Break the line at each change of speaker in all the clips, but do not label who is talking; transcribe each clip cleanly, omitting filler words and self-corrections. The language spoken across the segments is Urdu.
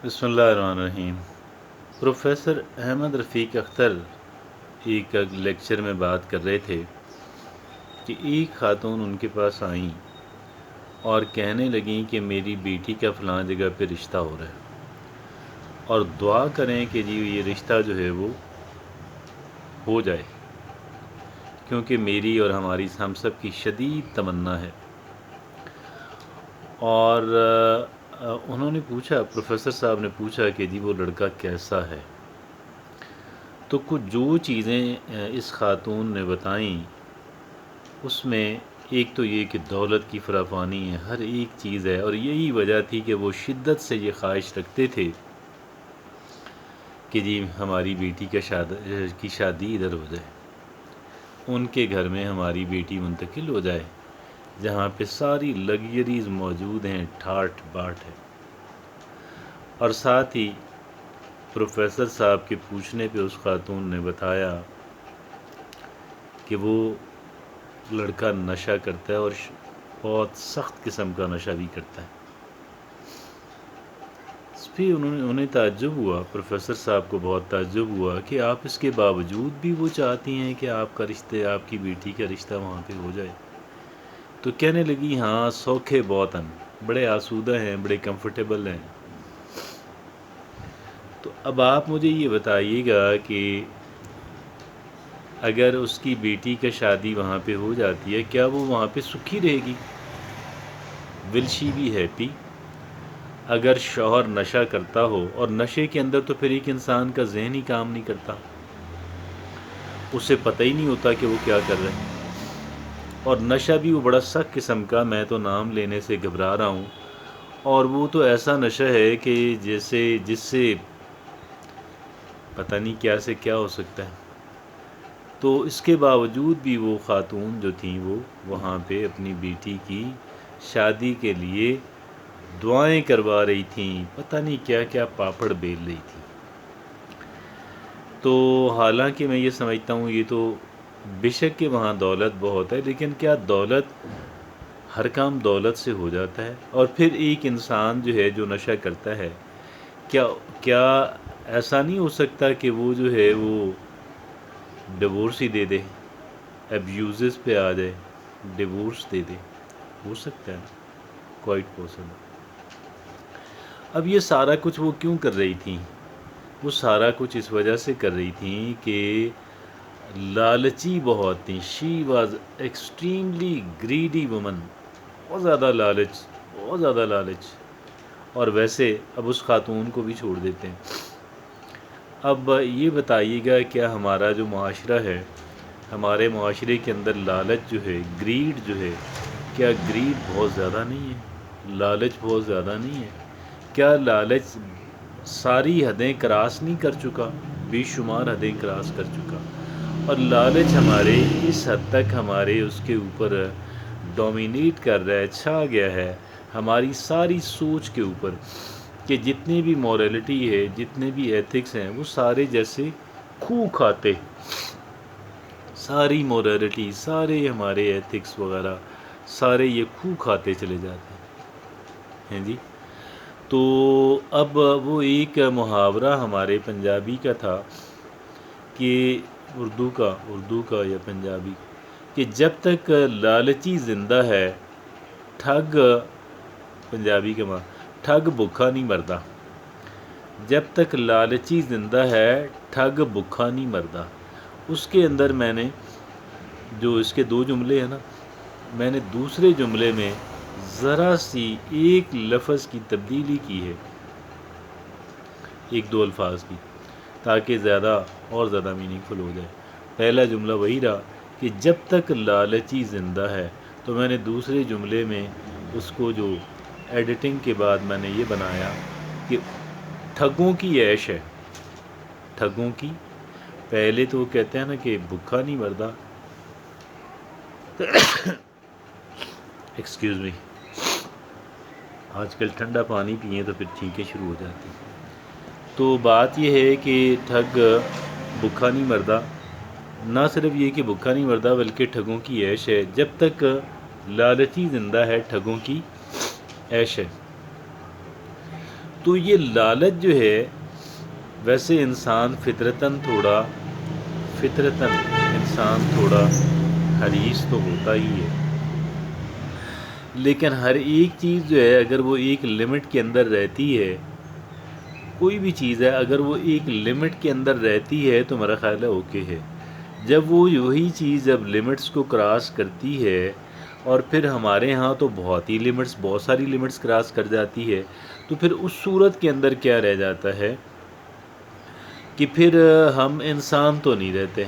بسم اللہ الرحمن الرحیم۔ پروفیسر احمد رفیق اختر ایک لیکچر میں بات کر رہے تھے کہ ایک خاتون ان کے پاس آئیں اور کہنے لگیں کہ میری بیٹی کا فلاں جگہ پہ رشتہ ہو رہا ہے اور دعا کریں کہ جی یہ رشتہ جو ہے وہ ہو جائے، کیونکہ میری اور ہم سب کی شدید تمنا ہے۔ اور انہوں نے پوچھا، پروفیسر صاحب نے پوچھا کہ جی وہ لڑکا کیسا ہے؟ تو کچھ جو چیزیں اس خاتون نے بتائیں اس میں ایک تو یہ کہ دولت کی فراوانی ہے، ہر ایک چیز ہے، اور یہی وجہ تھی کہ وہ شدت سے یہ خواہش رکھتے تھے کہ جی ہماری بیٹی کی شادی ادھر ہو جائے، ان کے گھر میں ہماری بیٹی منتقل ہو جائے جہاں پہ ساری لگژریز موجود ہیں، ٹھاٹ باٹ ہے۔ اور ساتھ ہی پروفیسر صاحب کے پوچھنے پہ اس خاتون نے بتایا کہ وہ لڑکا نشہ کرتا ہے اور بہت سخت قسم کا نشہ بھی کرتا ہے۔ اس پہ انہیں تعجب ہوا، پروفیسر صاحب کو بہت تعجب ہوا کہ آپ اس کے باوجود بھی وہ چاہتی ہیں کہ آپ کی بیٹی کا رشتہ وہاں پہ ہو جائے۔ تو کہنے لگی ہاں سوکھے بہت ہیں، بڑے آسودہ ہیں، بڑے کمفرٹیبل ہیں۔ تو اب آپ مجھے یہ بتائیے گا کہ اگر اس کی بیٹی کا شادی وہاں پہ ہو جاتی ہے، کیا وہ وہاں پہ سکھی رہے گی؟ ول شی بی ہیپی؟ اگر شوہر نشہ کرتا ہو، اور نشے کے اندر تو پھر ایک انسان کا ذہن ہی کام نہیں کرتا، اسے پتہ ہی نہیں ہوتا کہ وہ کیا کر رہا ہے، اور نشہ بھی وہ بڑا سخت قسم کا، میں تو نام لینے سے گھبرا رہا ہوں، اور وہ تو ایسا نشہ ہے کہ جس سے پتہ نہیں کیا سے کیا ہو سکتا ہے۔ تو اس کے باوجود بھی وہ خاتون جو تھیں وہ وہاں پہ اپنی بیٹی کی شادی کے لیے دعائیں کروا رہی تھیں، پتہ نہیں کیا کیا پاپڑ بیل رہی تھیں۔ تو حالانکہ میں یہ سمجھتا ہوں یہ تو بے شک کہ وہاں دولت بہت ہے، لیکن کیا ہر کام دولت سے ہو جاتا ہے؟ اور پھر ایک انسان جو ہے جو نشہ کرتا ہے، کیا ایسا نہیں ہو سکتا کہ وہ جو ہے وہ ڈیورس ہی دے دے، ابیوزز پہ آ جائے، ڈیورس دے دے؟ ہو سکتا ہے، کوائٹ پاسبل۔ اب یہ سارا کچھ وہ کیوں کر رہی تھیں؟ وہ سارا کچھ اس وجہ سے کر رہی تھیں کہ لالچی بہت تھیں۔ She was extremely greedy woman, بہت زیادہ لالچ، بہت زیادہ لالچ۔ اور ویسے اب اس خاتون کو بھی چھوڑ دیتے ہیں۔ اب یہ بتائیے گا کیا ہمارا جو معاشرہ ہے، ہمارے معاشرے کے اندر لالچ جو ہے، گریڈ جو ہے، کیا گریڈ بہت زیادہ نہیں ہے؟ لالچ بہت زیادہ نہیں ہے؟ کیا لالچ ساری حدیں کراس نہیں کر چکا؟ بے شمار حدیں کراس کر چکا، اور لالچ ہمارے اس حد تک ہمارے اس کے اوپر ڈومینیٹ کر رہا ہے، چھا گیا ہے ہماری ساری سوچ کے اوپر، کہ جتنی بھی موریلٹی ہے، جتنے بھی ایتھکس ہیں، وہ سارے جیسے کھو کھاتے، ساری موریلٹی، سارے ہمارے ایتھکس وغیرہ سارے یہ کھو کھاتے چلے جاتے ہیں جی۔ تو اب وہ ایک محاورہ ہمارے پنجابی کا تھا کہ اردو کا یا پنجابی، کہ جب تک لالچی زندہ ہے ٹھگ، پنجابی کا ٹھگ بھوکا نہیں مردا۔ جب تک لالچی زندہ ہے ٹھگ بھوکا نہیں مردا۔ اس کے اندر میں نے جو اس کے دو جملے ہیں نا، میں نے دوسرے جملے میں ذرا سی ایک لفظ کی تبدیلی کی ہے، ایک دو الفاظ کی، تاکہ زیادہ میننگ فل ہو جائے۔ پہلا جملہ وہی رہا کہ جب تک لالچی زندہ ہے، تو میں نے دوسرے جملے میں اس کو جو ایڈیٹنگ کے بعد میں نے یہ بنایا کہ ٹھگوں کی عیش ہے، ٹھگوں کی، پہلے تو وہ کہتے ہیں نا کہ بھوکا نہیں مردا، ایکسکیوز می، آج کل ٹھنڈا پانی پئیں تو پھر چھینکیں شروع ہو جاتی۔ تو بات یہ ہے کہ ٹھگ بھوکا نہیں مردا، نہ صرف یہ کہ بھوکا نہیں مردا بلکہ ٹھگوں کی عیش ہے۔ جب تک لالچی زندہ ہے ٹھگوں کی عیش ہے۔ تو یہ لالچ جو ہے، ویسے انسان فطرتاً انسان تھوڑا حریص تو ہوتا ہی ہے، لیکن ہر ایک چیز جو ہے اگر وہ ایک لمٹ کے اندر رہتی ہے، کوئی بھی چیز ہے اگر وہ ایک لمٹ کے اندر رہتی ہے تو میرا خیال ہے اوکے ہے۔ جب وہ وہی چیز جب لمٹس کو کراس کرتی ہے، اور پھر ہمارے ہاں تو بہت ساری لمٹس کراس کر جاتی ہے، تو پھر اس صورت کے اندر کیا رہ جاتا ہے کہ پھر ہم انسان تو نہیں رہتے،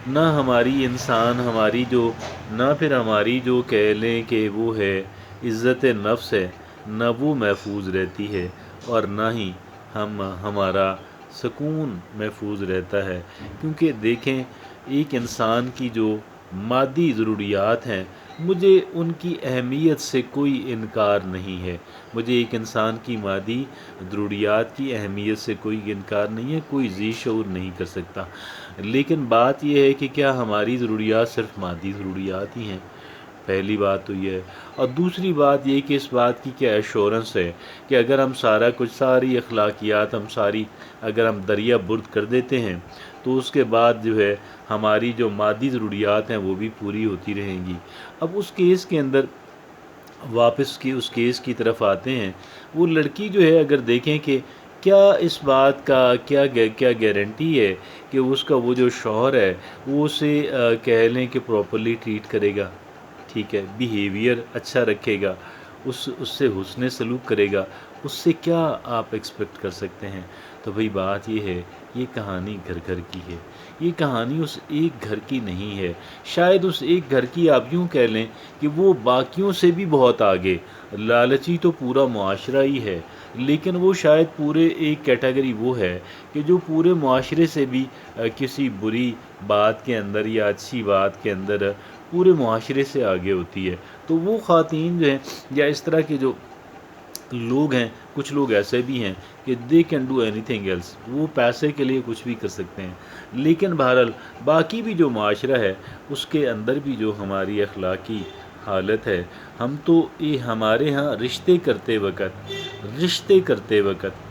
نہ پھر ہماری جو کہہ لیں کہ وہ ہے عزت نفس ہے، نہ وہ محفوظ رہتی ہے، اور نہ ہی ہمارا سکون محفوظ رہتا ہے۔ کیونکہ دیکھیں، ایک انسان کی جو مادی ضروریات ہیں، مجھے ان کی اہمیت سے کوئی انکار نہیں ہے، مجھے ایک انسان کی مادی ضروریات کی اہمیت سے کوئی انکار نہیں ہے، کوئی ذی شعور نہیں کر سکتا۔ لیکن بات یہ ہے کہ کیا ہماری ضروریات صرف مادی ضروریات ہی ہیں؟ پہلی بات تو یہ ہے، اور دوسری بات یہ کہ اس بات کی کیا ایشورنس ہے کہ اگر ہم ساری اخلاقیات اگر ہم دریا برد کر دیتے ہیں تو اس کے بعد جو ہے ہماری جو مادی ضروریات ہیں وہ بھی پوری ہوتی رہیں گی۔ اب اس کیس کے اندر واپس اس کیس کی طرف آتے ہیں، وہ لڑکی جو ہے اگر دیکھیں کہ کیا اس بات کا کیا گارنٹی ہے کہ اس کا وہ جو شوہر ہے وہ اسے کہہ لیں کہ پراپرلی ٹریٹ کرے گا، ٹھیک ہے، بیہیویئر اچھا رکھے گا، اس سے حسن سلوک کرے گا، اس سے کیا آپ ایکسپیکٹ کر سکتے ہیں؟ تو بھئی بات یہ ہے، یہ کہانی گھر گھر کی ہے، یہ کہانی اس ایک گھر کی نہیں ہے، شاید اس ایک گھر کی آپ یوں کہہ لیں کہ وہ باقیوں سے بھی بہت آگے، لالچی تو پورا معاشرہ ہی ہے، لیکن وہ شاید پورے ایک کیٹیگری وہ ہے کہ جو پورے معاشرے سے بھی کسی بری بات کے اندر یا اچھی بات کے اندر پورے معاشرے سے آگے ہوتی ہے۔ تو وہ خواتین جو ہیں یا اس طرح کے جو لوگ ہیں، کچھ لوگ ایسے بھی ہیں کہ they can do anything else, وہ پیسے کے لیے کچھ بھی کر سکتے ہیں، لیکن بہرحال باقی بھی جو معاشرہ ہے اس کے اندر بھی جو ہماری اخلاقی حالت ہے، ہم تو یہ ہمارے ہاں رشتے کرتے وقت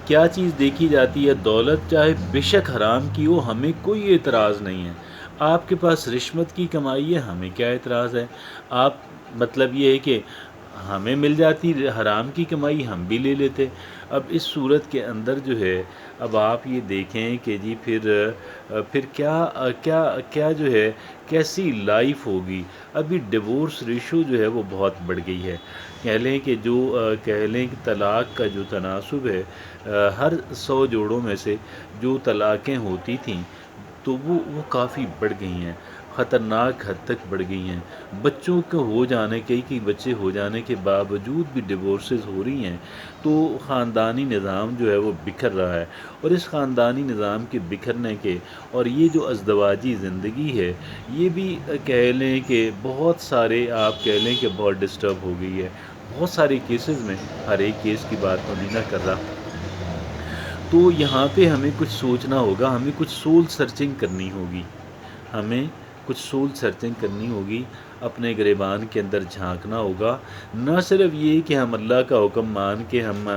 کیا چیز دیکھی جاتی ہے؟ دولت چاہے بے شک حرام کی ہو، ہمیں کوئی اعتراض نہیں ہے، آپ کے پاس رشوت کی کمائی ہے، ہمیں کیا اعتراض ہے؟ آپ مطلب یہ ہے کہ ہمیں مل جاتی حرام کی کمائی، ہم بھی لے لیتے۔ اب اس صورت کے اندر جو ہے اب آپ یہ دیکھیں کہ جی پھر کیا جو ہے کیسی لائف ہوگی؟ ابھی ڈیورس ریشو جو ہے وہ بہت بڑھ گئی ہے، کہہ لیں کہ طلاق کا جو تناسب ہے، ہر 100 جوڑوں میں سے جو طلاقیں ہوتی تھیں تو وہ کافی بڑھ گئی ہیں، خطرناک حد تک بڑھ گئی ہیں۔ بچوں کو کئی بچے ہو جانے کے باوجود بھی ڈیورسز ہو رہی ہیں، تو خاندانی نظام جو ہے وہ بکھر رہا ہے، اور اس خاندانی نظام کے بکھرنے کے اور یہ جو ازدواجی زندگی ہے یہ بھی کہہ لیں کہ بہت سارے آپ کہہ لیں کہ بہت ڈسٹرب ہو گئی ہے، بہت سارے کیسز میں، ہر ایک کیس کی بات میں نہیں کر رہا۔ تو یہاں پہ ہمیں کچھ سوچنا ہوگا، ہمیں کچھ سول سرچنگ کرنی ہوگی، اپنے گریبان کے اندر جھانکنا ہوگا، نہ صرف یہ کہ ہم اللہ کا حکم مان کے ہم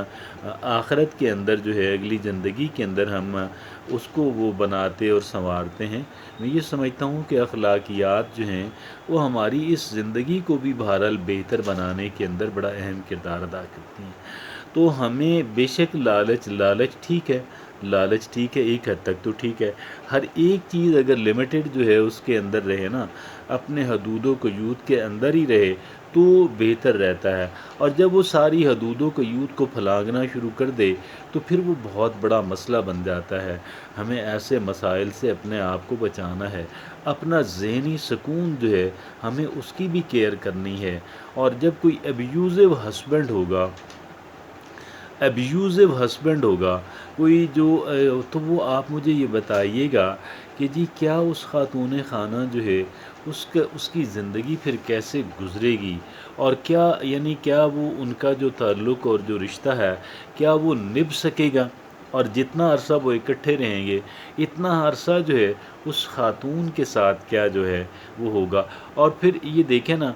آخرت کے اندر جو ہے اگلی زندگی کے اندر ہم اس کو وہ بناتے اور سنوارتے ہیں۔ میں یہ سمجھتا ہوں کہ اخلاقیات جو ہیں وہ ہماری اس زندگی کو بھی بہرحال بہتر بنانے کے اندر بڑا اہم کردار ادا کرتی ہیں۔ تو ہمیں بے شک لالچ ٹھیک ہے، ایک حد تک تو ٹھیک ہے، ہر ایک چیز اگر لمیٹڈ جو ہے اس کے اندر رہے نا، اپنے حدود و قیود کے اندر ہی رہے تو بہتر رہتا ہے، اور جب وہ ساری حدود و قیود کو پھلانگنا شروع کر دے تو پھر وہ بہت بڑا مسئلہ بن جاتا ہے۔ ہمیں ایسے مسائل سے اپنے آپ کو بچانا ہے، اپنا ذہنی سکون جو ہے ہمیں اس کی بھی کیئر کرنی ہے، اور جب کوئی ابیوزو ہسبینڈ ہوگا کوئی جو تو وہ آپ مجھے یہ بتائیے گا کہ جی کیا اس خاتون خانہ جو ہے اس کی زندگی پھر کیسے گزرے گی، اور کیا وہ ان کا جو تعلق اور جو رشتہ ہے کیا وہ نبھ سکے گا؟ اور جتنا عرصہ وہ اکٹھے رہیں گے اتنا عرصہ جو ہے اس خاتون کے ساتھ کیا جو ہے وہ ہوگا۔ اور پھر یہ دیکھیں نا،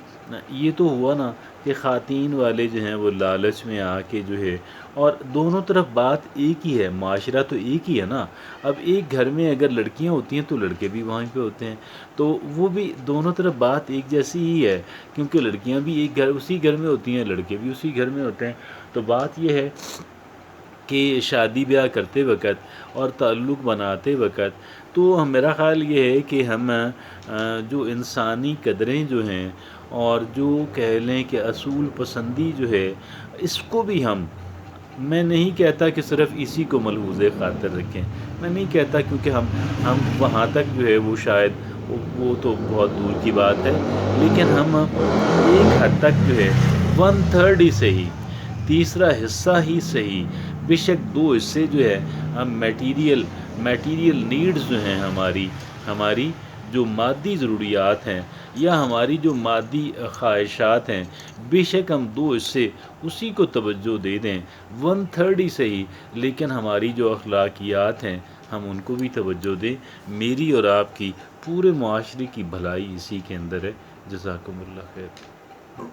یہ تو ہوا نا کہ خواتین والے جو ہیں وہ لالچ میں آ کے جو ہے، اور دونوں طرف بات ایک ہی ہے، معاشرہ تو ایک ہی ہے نا۔ اب ایک گھر میں اگر لڑکیاں ہوتی ہیں تو لڑکے بھی وہیں پہ ہوتے ہیں، تو وہ بھی دونوں طرف بات ایک جیسی ہی ہے، کیونکہ لڑکیاں بھی ایک گھر اسی گھر میں ہوتی ہیں، لڑکے بھی اسی گھر میں ہوتے ہیں۔ تو بات یہ ہے کہ شادی بیاہ کرتے وقت اور تعلق بناتے وقت تو میرا خیال یہ ہے کہ ہم جو انسانی قدریں جو ہیں اور جو کہہ لیں کہ اصول پسندی جو ہے، اس کو بھی میں نہیں کہتا کہ صرف اسی کو ملحوظ خاطر رکھیں، میں نہیں کہتا، کیونکہ ہم وہاں تک جو ہے وہ شاید وہ تو بہت دور کی بات ہے، لیکن ہم ایک حد تک جو ہے 1/3 ہی صحیح، تیسرا حصہ ہی صحیح، بے شک 2 حصے جو ہے ہم میٹیریل نیڈز جو ہیں، ہماری جو مادی ضروریات ہیں یا ہماری جو مادی خواہشات ہیں، بے شک ہم 2 حصے اسی کو توجہ دے دیں، 1/3 ہی صحیح، لیکن ہماری جو اخلاقیات ہیں ہم ان کو بھی توجہ دیں۔ میری اور آپ کی، پورے معاشرے کی بھلائی اسی کے اندر ہے۔ جزاکم اللہ خیر۔